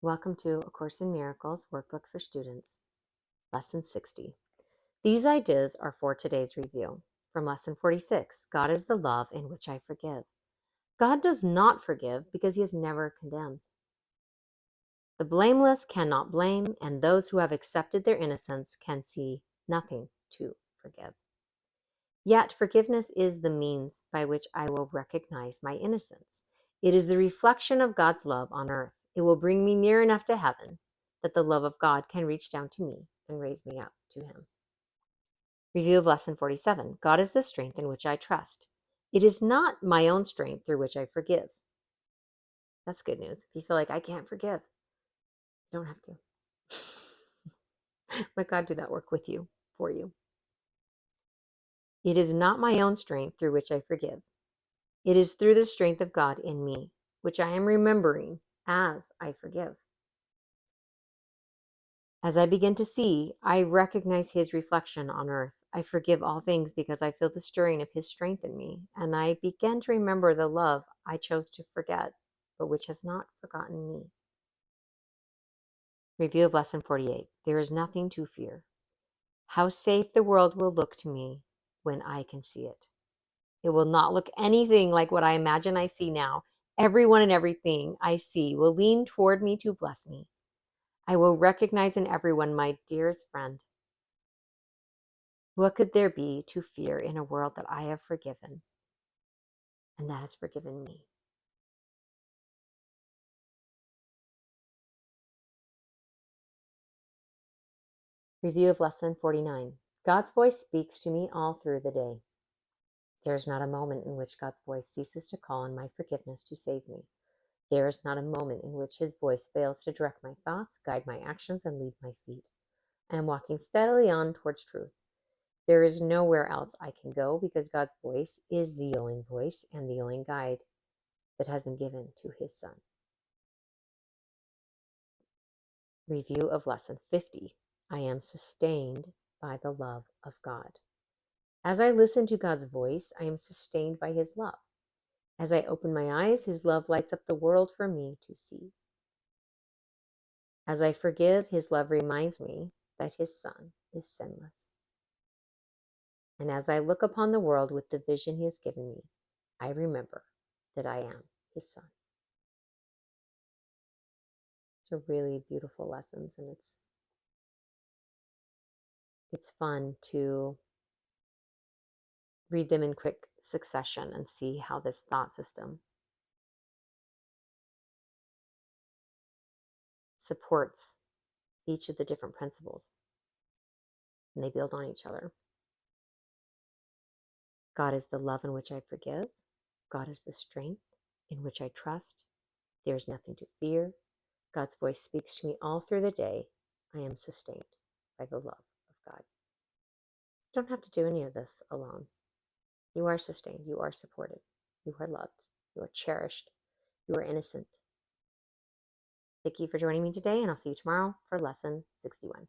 Welcome to A Course in Miracles Workbook for Students, Lesson 60. These ideas are for today's review. From Lesson 46, God is the love in which I forgive. God does not forgive because he is never condemned. The blameless cannot blame, and those who have accepted their innocence can see nothing to forgive. Yet forgiveness is the means by which I will recognize my innocence. It is the reflection of God's love on earth. It will bring me near enough to heaven that the love of God can reach down to me and raise me up to him. Review of Lesson 47. God is the strength in which I trust. It is not my own strength through which I forgive. That's good news. If you feel like I can't forgive, you don't have to. Let God do that work with you, for you. It is not my own strength through which I forgive. It is through the strength of God in me, which I am remembering as I forgive. As I begin to see, I recognize his reflection on earth. I forgive all things because I feel the stirring of his strength in me, and I begin to remember the love I chose to forget, but which has not forgotten me. Review of Lesson 48. There is nothing to fear. How safe the world will look to me when I can see it. It will not look anything like what I imagine I see now. Everyone and everything I see will lean toward me to bless me. I will recognize in everyone my dearest friend. What could there be to fear in a world that I have forgiven and that has forgiven me? Review of Lesson 49. God's voice speaks to me all through the day. There is not a moment in which God's voice ceases to call on my forgiveness to save me. There is not a moment in which his voice fails to direct my thoughts, guide my actions, and lead my feet. I am walking steadily on towards truth. There is nowhere else I can go because God's voice is the only voice and the only guide that has been given to his Son. Review of Lesson 50. I am sustained by the love of God. As I listen to God's voice, I am sustained by his love. As I open my eyes, his love lights up the world for me to see. As I forgive, his love reminds me that his Son is sinless. And as I look upon the world with the vision he has given me, I remember that I am his son. It's a really beautiful lessons, and it's fun to read them in quick succession and see how this thought system supports each of the different principles, and they build on each other. God is the love in which I forgive. God is the strength in which I trust. There is nothing to fear. God's voice speaks to me all through the day. I am sustained by the love of God. You don't have to do any of this alone. You are sustained. You are supported. You are loved. You are cherished. You are innocent. Thank you for joining me today, and I'll see you tomorrow for Lesson 61.